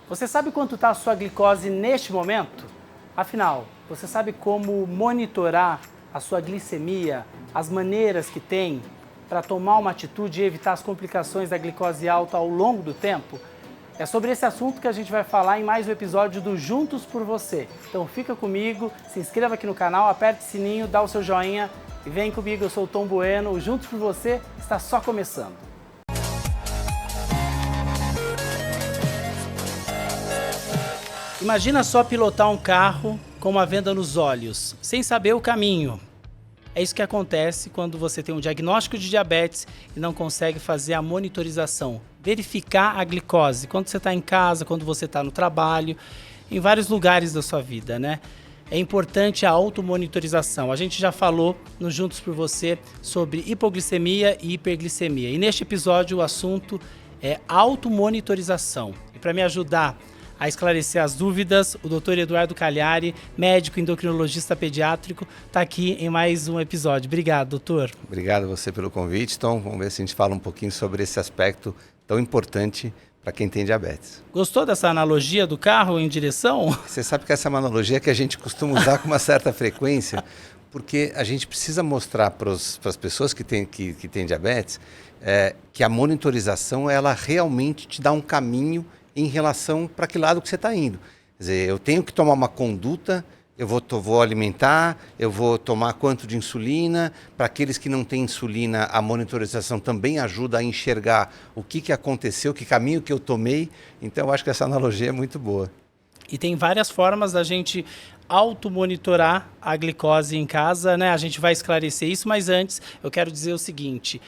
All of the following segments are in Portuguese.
Você sabe quanto está a sua glicose neste momento? Afinal, você sabe como monitorar a sua glicemia, as maneiras que tem para tomar uma atitude e evitar as complicações da glicose alta ao longo do tempo? É sobre esse assunto que a gente vai falar em mais um episódio do Juntos por Você. Então fica comigo, se inscreva aqui no canal, aperte o sininho, dá o seu joinha e vem comigo, eu sou o Tom Bueno, o Juntos por Você está só começando. Imagina só pilotar um carro com uma venda nos olhos, sem saber o caminho. É isso que acontece quando você tem um diagnóstico de diabetes e não consegue fazer a monitorização, verificar a glicose, quando você está em casa, quando você está no trabalho, em vários lugares da sua vida, né? É importante a automonitorização. A gente já falou no Juntos por Você sobre hipoglicemia e hiperglicemia. E neste episódio o assunto é automonitorização. E para me ajudar a esclarecer as dúvidas, o Dr. Eduardo Cagliari, médico endocrinologista pediátrico, está aqui em mais um episódio. Obrigado, doutor. Obrigado a você pelo convite. Então, vamos ver se a gente fala um pouquinho sobre esse aspecto tão importante para quem tem diabetes. Gostou dessa analogia do carro em direção? Você sabe que essa é uma analogia que a gente costuma usar com uma certa frequência, porque a gente precisa mostrar para as pessoas que têm diabetes que a monitorização ela realmente te dá um caminho em relação para que lado que você está indo. Quer dizer, eu tenho que tomar uma conduta, eu vou alimentar, eu vou tomar quanto de insulina. Para aqueles que não têm insulina, a monitorização também ajuda a enxergar o que aconteceu, que caminho que eu tomei. Então, eu acho que essa analogia é muito boa. E tem várias formas da gente automonitorar a glicose em casa, né? A gente vai esclarecer isso, mas antes eu quero dizer o seguinte,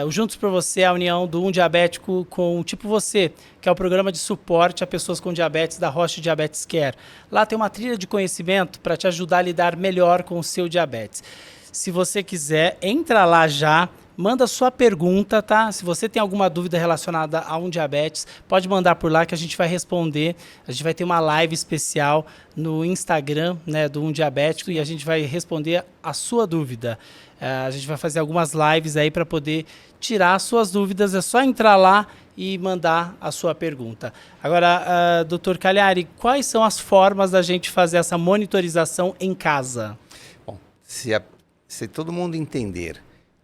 o Juntos por Você é a união do Um Diabético com o Tipo Você, que é o programa de suporte a pessoas com diabetes da Roche Diabetes Care. Lá tem uma trilha de conhecimento para te ajudar a lidar melhor com o seu diabetes. Se você quiser, entra lá já, manda sua pergunta, tá? Se você tem alguma dúvida relacionada a um diabetes, pode mandar por lá que a gente vai responder. A gente vai ter uma live especial no Instagram, né, do Um Diabético e a gente vai responder a sua dúvida. A gente vai fazer algumas lives aí para poder tirar as suas dúvidas. É só entrar lá e mandar a sua pergunta. Agora, Dr. Cagliari, quais são as formas da gente fazer essa monitorização em casa? Bom, se todo mundo entender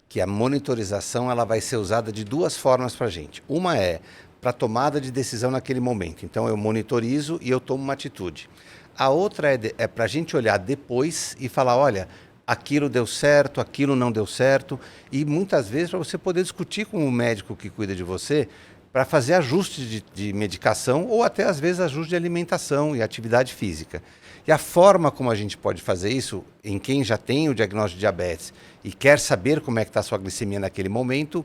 que a monitorização ela vai ser usada de duas formas para a gente. Uma é para tomada de decisão naquele momento. Então, eu monitorizo e eu tomo uma atitude. A outra é para a gente olhar depois e falar, olha, aquilo deu certo, aquilo não deu certo. E muitas vezes para você poder discutir com o médico que cuida de você para fazer ajustes de medicação ou até às vezes ajuste de alimentação e atividade física. E a forma como a gente pode fazer isso, em quem já tem o diagnóstico de diabetes e quer saber como é que está a sua glicemia naquele momento,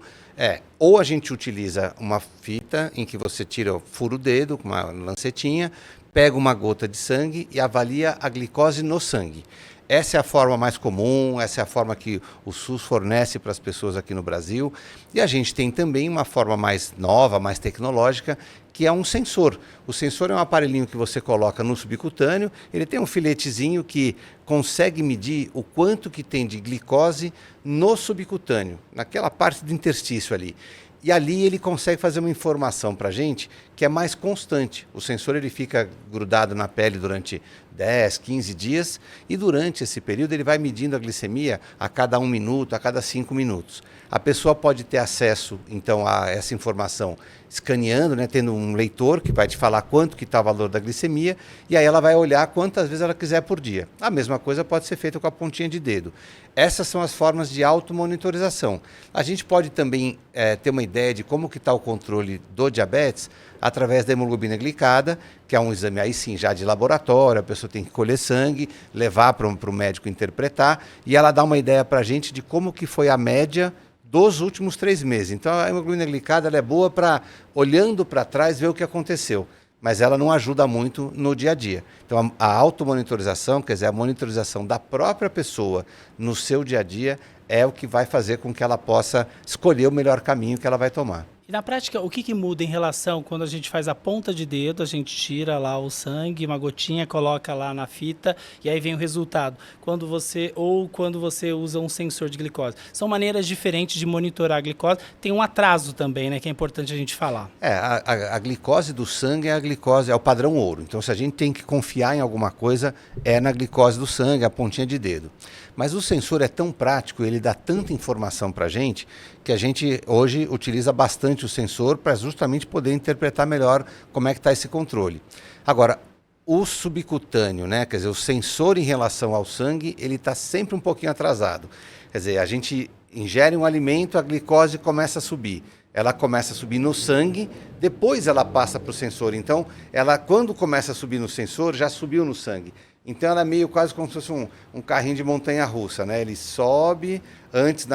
ou a gente utiliza uma fita em que você fura o dedo com uma lancetinha, pega uma gota de sangue e avalia a glicose no sangue. Essa é a forma mais comum, essa é a forma que o SUS fornece para as pessoas aqui no Brasil. E a gente tem também uma forma mais nova, mais tecnológica, que é um sensor. O sensor é um aparelhinho que você coloca no subcutâneo, ele tem um filetezinho que consegue medir o quanto que tem de glicose no subcutâneo, naquela parte do interstício ali. E ali ele consegue fazer uma informação para a gente que é mais constante. O sensor ele fica grudado na pele durante 10, 15 dias e durante esse período ele vai medindo a glicemia a cada 1 minuto, a cada 5 minutos. A pessoa pode ter acesso então a essa informação escaneando, né, tendo um leitor que vai te falar quanto que está o valor da glicemia e aí ela vai olhar quantas vezes ela quiser por dia. A mesma coisa pode ser feita com a pontinha de dedo. Essas são as formas de automonitorização. A gente pode também ter uma ideia de como que está o controle do diabetes através da hemoglobina glicada, que é um exame aí sim já de laboratório, a pessoa tem que colher sangue, levar para o médico interpretar e ela dá uma ideia para a gente de como que foi a média dos últimos 3 meses. Então a hemoglobina glicada ela é boa para, olhando para trás, ver o que aconteceu, mas ela não ajuda muito no dia a dia. Então a automonitorização, quer dizer, a monitorização da própria pessoa no seu dia a dia é o que vai fazer com que ela possa escolher o melhor caminho que ela vai tomar. E na prática, o que, que muda em relação quando a gente faz a ponta de dedo, a gente tira lá o sangue, uma gotinha, coloca lá na fita e aí vem o resultado. Quando você usa um sensor de glicose. São maneiras diferentes de monitorar a glicose. Tem um atraso também, né, que é importante a gente falar. A glicose do sangue é o padrão ouro. Então, se a gente tem que confiar em alguma coisa, é na glicose do sangue, a pontinha de dedo. Mas o sensor é tão prático, ele dá tanta informação para a gente, que a gente hoje utiliza bastante o sensor para justamente poder interpretar melhor como é que está esse controle. Agora, o subcutâneo, né, quer dizer, o sensor em relação ao sangue, ele está sempre um pouquinho atrasado. Quer dizer, a gente ingere um alimento, a glicose começa a subir. Ela começa a subir no sangue, depois ela passa para o sensor. Então, ela, quando começa a subir no sensor, já subiu no sangue. Então, ela é meio quase como se fosse um carrinho de montanha-russa, né? Ele sobe antes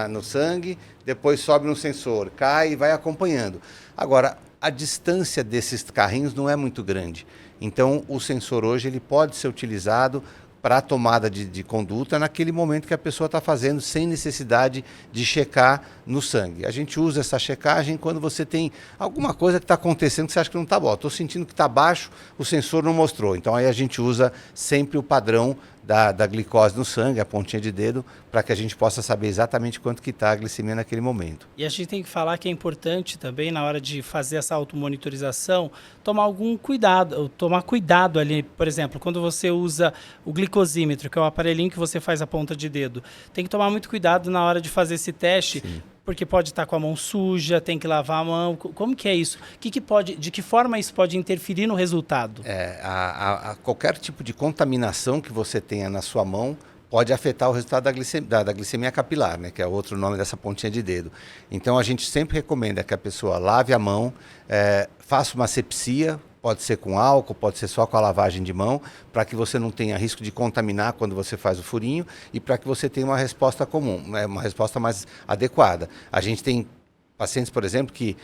no sangue, depois sobe no sensor, cai e vai acompanhando. Agora, a distância desses carrinhos não é muito grande. Então, o sensor hoje ele pode ser utilizado para a tomada de conduta naquele momento que a pessoa está fazendo, sem necessidade de checar no sangue. A gente usa essa checagem quando você tem alguma coisa que está acontecendo que você acha que não está bom. Estou sentindo que está baixo, o sensor não mostrou. Então aí a gente usa sempre o padrão da glicose no sangue, a pontinha de dedo, para que a gente possa saber exatamente quanto que está a glicemia naquele momento. E a gente tem que falar que é importante também, na hora de fazer essa automonitorização, tomar cuidado ali, por exemplo, quando você usa o glicosímetro, que é o aparelhinho que você faz a ponta de dedo, tem que tomar muito cuidado na hora de fazer esse teste. Sim. Porque pode estar com a mão suja, tem que lavar a mão. Como que é isso? De que forma isso pode interferir no resultado? Qualquer tipo de contaminação que você tenha na sua mão pode afetar o resultado da glicemia capilar, né, que é outro nome dessa pontinha de dedo. Então, a gente sempre recomenda que a pessoa lave a mão, faça uma asepsia, pode ser com álcool, pode ser só com a lavagem de mão, para que você não tenha risco de contaminar quando você faz o furinho e para que você tenha uma resposta comum, uma resposta mais adequada. A gente tem pacientes, por exemplo, que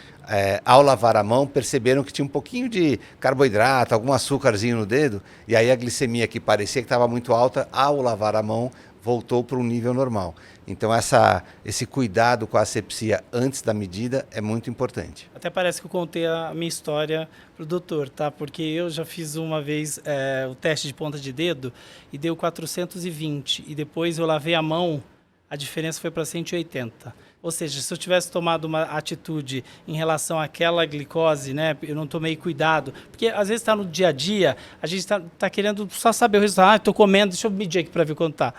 ao lavar a mão perceberam que tinha um pouquinho de carboidrato, algum açúcarzinho no dedo, e aí a glicemia que parecia que estava muito alta, ao lavar a mão, voltou para um nível normal. Então esse cuidado com a asepsia antes da medida é muito importante. Até parece que eu contei a minha história para o doutor, tá? Porque eu já fiz uma vez o teste de ponta de dedo e deu 420 e depois eu lavei a mão, a diferença foi para 180. Ou seja, se eu tivesse tomado uma atitude em relação àquela glicose, né, eu não tomei cuidado, porque às vezes está no dia a dia, a gente está querendo só saber o resultado, estou comendo, deixa eu medir aqui para ver quanto está.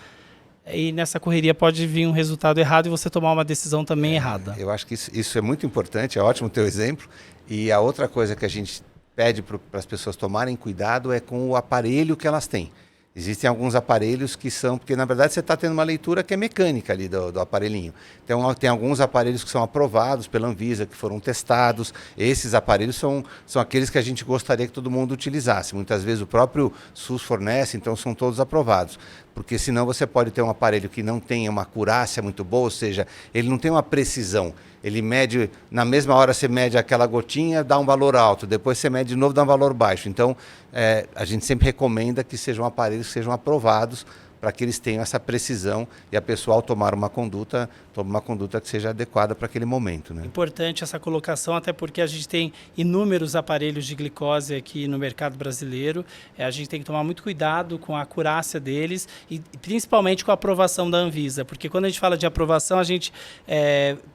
E nessa correria pode vir um resultado errado e você tomar uma decisão também errada. Eu acho que isso é muito importante, é ótimo o teu exemplo. E a outra coisa que a gente pede para as pessoas tomarem cuidado é com o aparelho que elas têm. Existem alguns aparelhos que são, porque na verdade você está tendo uma leitura que é mecânica ali do aparelhinho. Então tem alguns aparelhos que são aprovados pela Anvisa, que foram testados. Esses aparelhos são aqueles que a gente gostaria que todo mundo utilizasse. Muitas vezes o próprio SUS fornece, então são todos aprovados. Porque senão você pode ter um aparelho que não tenha uma acurácia muito boa, ou seja, ele não tem uma precisão. Ele mede, na mesma hora você mede aquela gotinha, dá um valor alto, depois você mede de novo, dá um valor baixo. Então, a gente sempre recomenda que sejam aparelhos que sejam aprovados para que eles tenham essa precisão e a pessoa, ao tomar uma conduta, tome uma conduta que seja adequada para aquele momento, né? Importante essa colocação, até porque a gente tem inúmeros aparelhos de glicose aqui no mercado brasileiro. A gente tem que tomar muito cuidado com a acurácia deles e principalmente com a aprovação da Anvisa, porque quando a gente fala de aprovação, a gente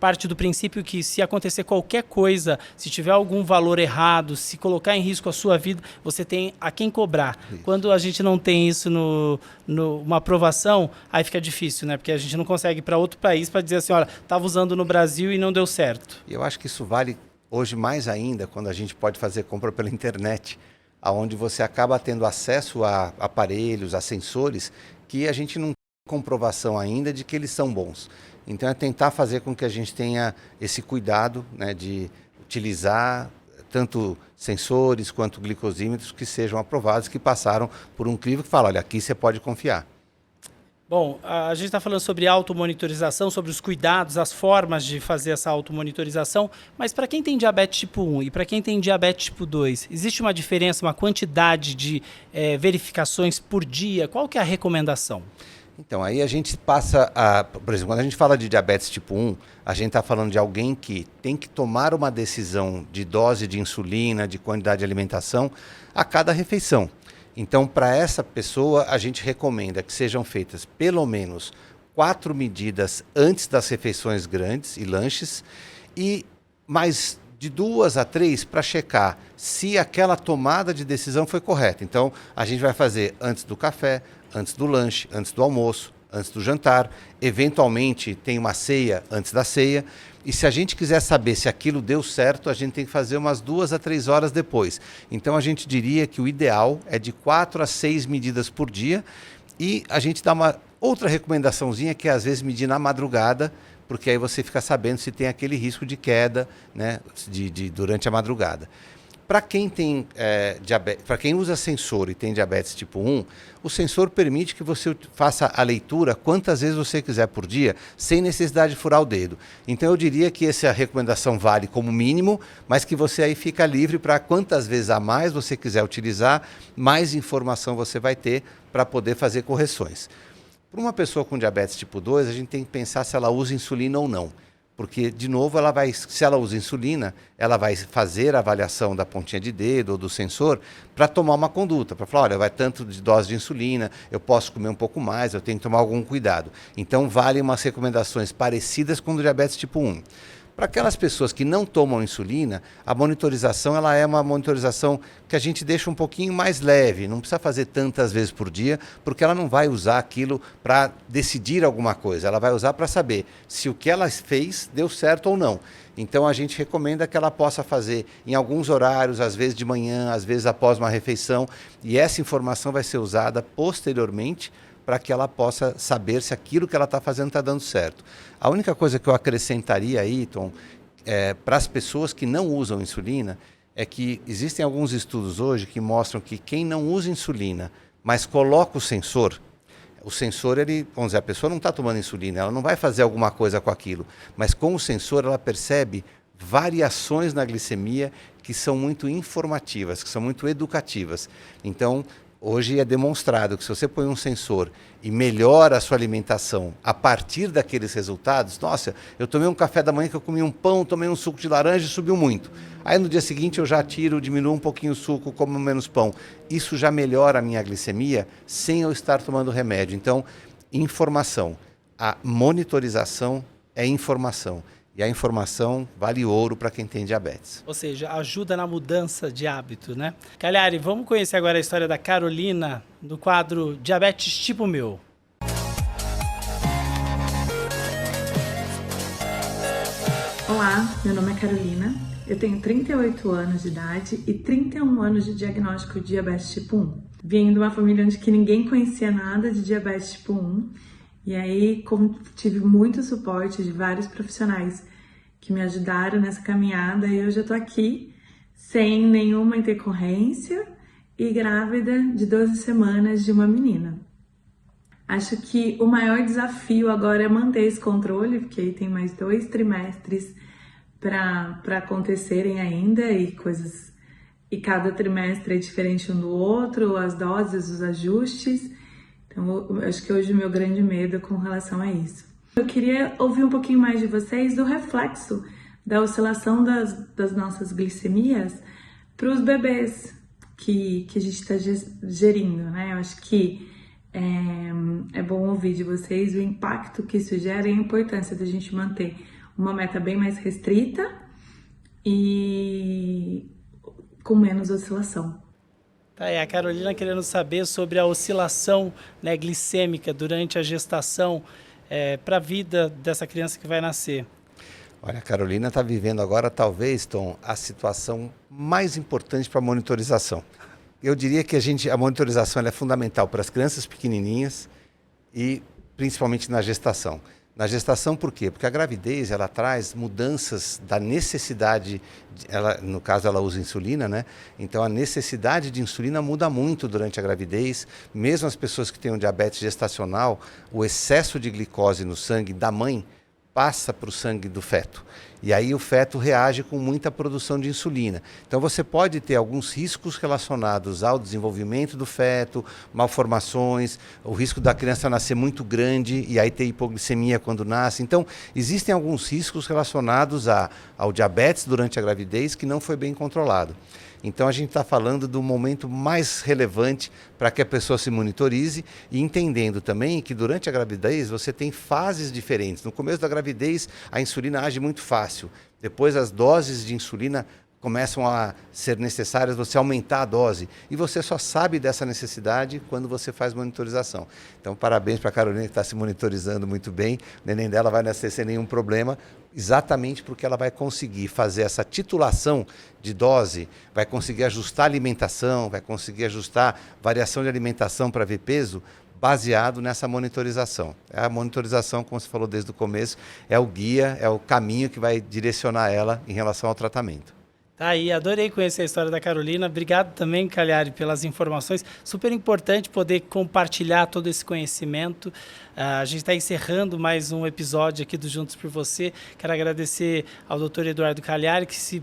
parte do princípio que se acontecer qualquer coisa, se tiver algum valor errado, se colocar em risco a sua vida, você tem a quem cobrar. Isso. Quando a gente não tem isso uma aprovação, aí fica difícil, né? Porque a gente não consegue ir para outro país para dizer assim, olha, estava usando no Brasil e não deu certo. Eu acho que isso vale hoje mais ainda quando a gente pode fazer compra pela internet, onde você acaba tendo acesso a aparelhos, a sensores, que a gente não tem comprovação ainda de que eles são bons. Então é tentar fazer com que a gente tenha esse cuidado, né, de utilizar tanto sensores quanto glicosímetros que sejam aprovados, que passaram por um crivo que fala, olha, aqui você pode confiar. Bom, a gente está falando sobre automonitorização, sobre os cuidados, as formas de fazer essa automonitorização, mas para quem tem diabetes tipo 1 e para quem tem diabetes tipo 2, existe uma diferença, uma quantidade de verificações por dia? Qual que é a recomendação? Então, aí a gente passa a... Por exemplo, quando a gente fala de diabetes tipo 1, a gente está falando de alguém que tem que tomar uma decisão de dose de insulina, de quantidade de alimentação, a cada refeição. Então, para essa pessoa, a gente recomenda que sejam feitas pelo menos 4 medidas antes das refeições grandes e lanches, e mais de 2 a 3 para checar se aquela tomada de decisão foi correta. Então, a gente vai fazer antes do café, antes do lanche, antes do almoço, antes do jantar, eventualmente tem uma ceia antes da ceia, e se a gente quiser saber se aquilo deu certo, a gente tem que fazer umas 2 a 3 horas depois. Então a gente diria que o ideal é de 4 a 6 medidas por dia, e a gente dá uma outra recomendaçãozinha que é às vezes medir na madrugada, porque aí você fica sabendo se tem aquele risco de queda, né, durante a madrugada. Para quem tem diabetes, para quem usa sensor e tem diabetes tipo 1, o sensor permite que você faça a leitura quantas vezes você quiser por dia, sem necessidade de furar o dedo. Então eu diria que essa recomendação vale como mínimo, mas que você aí fica livre para quantas vezes a mais você quiser utilizar, mais informação você vai ter para poder fazer correções. Para uma pessoa com diabetes tipo 2, a gente tem que pensar se ela usa insulina ou não. Porque, de novo, se ela usa insulina, ela vai fazer a avaliação da pontinha de dedo ou do sensor para tomar uma conduta, para falar, olha, vai tanto de dose de insulina, eu posso comer um pouco mais, eu tenho que tomar algum cuidado. Então, valem umas recomendações parecidas com o do diabetes tipo 1. Para aquelas pessoas que não tomam insulina, a monitorização ela é uma monitorização que a gente deixa um pouquinho mais leve, não precisa fazer tantas vezes por dia, porque ela não vai usar aquilo para decidir alguma coisa, ela vai usar para saber se o que ela fez deu certo ou não. Então a gente recomenda que ela possa fazer em alguns horários, às vezes de manhã, às vezes após uma refeição, e essa informação vai ser usada posteriormente para que ela possa saber se aquilo que ela está fazendo está dando certo. A única coisa que eu acrescentaria aí, Tom, para as pessoas que não usam insulina, é que existem alguns estudos hoje que mostram que quem não usa insulina, mas coloca o sensor, ele, vamos dizer, a pessoa não está tomando insulina, ela não vai fazer alguma coisa com aquilo, mas com o sensor ela percebe variações na glicemia que são muito informativas, que são muito educativas. Então, hoje é demonstrado que se você põe um sensor e melhora a sua alimentação a partir daqueles resultados, nossa, eu tomei um café da manhã que eu comi um pão, tomei um suco de laranja e subiu muito. Aí no dia seguinte eu já diminuo um pouquinho o suco, como menos pão. Isso já melhora a minha glicemia sem eu estar tomando remédio. Então, informação. A monitorização é informação. E a informação vale ouro para quem tem diabetes. Ou seja, ajuda na mudança de hábito, né? Cagliari, vamos conhecer agora a história da Carolina no quadro Diabetes Tipo Meu. Olá, meu nome é Carolina, eu tenho 38 anos de idade e 31 anos de diagnóstico de diabetes tipo 1. Vim de uma família onde que ninguém conhecia nada de diabetes tipo 1. E aí, tive muito suporte de vários profissionais que me ajudaram nessa caminhada, e eu já tô aqui sem nenhuma intercorrência e grávida de 12 semanas de uma menina. Acho que o maior desafio agora é manter esse controle, porque aí tem mais 2 trimestres para acontecerem ainda, e cada trimestre é diferente um do outro, as doses, os ajustes. Então, acho que hoje o meu grande medo é com relação a isso. Eu queria ouvir um pouquinho mais de vocês do reflexo da oscilação das nossas glicemias para os bebês que a gente está gerindo, né? Eu acho que é bom ouvir de vocês o impacto que isso gera e a importância da gente manter uma meta bem mais restrita e com menos oscilação. Tá, a Carolina querendo saber sobre a oscilação, né, glicêmica durante a gestação para a vida dessa criança que vai nascer. Olha, a Carolina está vivendo agora, talvez, Tom, a situação mais importante para a monitorização. Eu diria que a monitorização ela é fundamental para as crianças pequenininhas e principalmente na gestação. Na gestação, por quê? Porque a gravidez, ela traz mudanças da necessidade, no caso ela usa insulina, né? Então a necessidade de insulina muda muito durante a gravidez. Mesmo as pessoas que têm um diabetes gestacional, o excesso de glicose no sangue da mãe passa para o sangue do feto. E aí o feto reage com muita produção de insulina. Então você pode ter alguns riscos relacionados ao desenvolvimento do feto, malformações, o risco da criança nascer muito grande e aí ter hipoglicemia quando nasce. Então existem alguns riscos relacionados ao diabetes durante a gravidez que não foi bem controlado. Então a gente está falando do momento mais relevante para que a pessoa se monitorize e entendendo também que durante a gravidez você tem fases diferentes. No começo da gravidez a insulina age muito fácil, depois as doses de insulina começam a ser necessárias você aumentar a dose e você só sabe dessa necessidade quando você faz monitorização. Então parabéns para a Carolina que está se monitorizando muito bem, o neném dela vai nascer sem nenhum problema, exatamente porque ela vai conseguir fazer essa titulação de dose, vai conseguir ajustar a alimentação, vai conseguir ajustar variação de alimentação para ver peso, baseado nessa monitorização. A monitorização, como você falou desde o começo, é o guia, é o caminho que vai direcionar ela em relação ao tratamento. Tá aí, adorei conhecer a história da Carolina. Obrigado também, Cagliari, pelas informações. Super importante poder compartilhar todo esse conhecimento. A gente está encerrando mais um episódio aqui do Juntos por Você. Quero agradecer ao Dr. Eduardo Cagliari, que se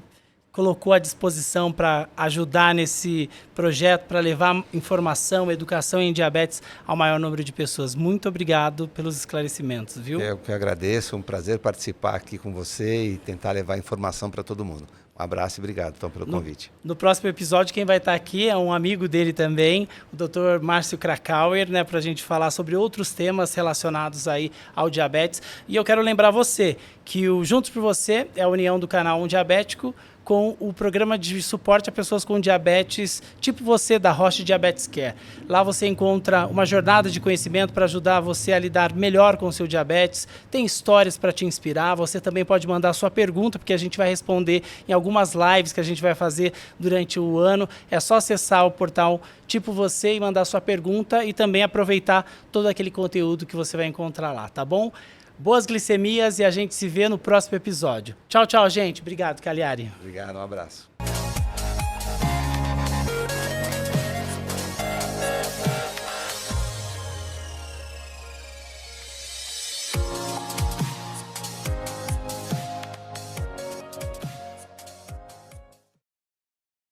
colocou à disposição para ajudar nesse projeto, para levar informação, educação em diabetes ao maior número de pessoas. Muito obrigado pelos esclarecimentos, viu? Eu que agradeço, um prazer participar aqui com você e tentar levar informação para todo mundo. Um abraço e obrigado, Tom, pelo convite. No próximo episódio, quem vai estar aqui é um amigo dele também, o Dr. Márcio Krakauer, né, para a gente falar sobre outros temas relacionados aí ao diabetes. E eu quero lembrar você que o Juntos por Você é a união do canal Um Diabético com o programa de suporte a pessoas com diabetes, tipo você, da Roche Diabetes Care. Lá você encontra uma jornada de conhecimento para ajudar você a lidar melhor com o seu diabetes, tem histórias para te inspirar, você também pode mandar a sua pergunta, porque a gente vai responder em algumas lives que a gente vai fazer durante o ano. É só acessar o portal Tipo Você e mandar a sua pergunta e também aproveitar todo aquele conteúdo que você vai encontrar lá, tá bom? Boas glicemias e a gente se vê no próximo episódio. Tchau, tchau, gente. Obrigado, Cagliari. Obrigado, um abraço.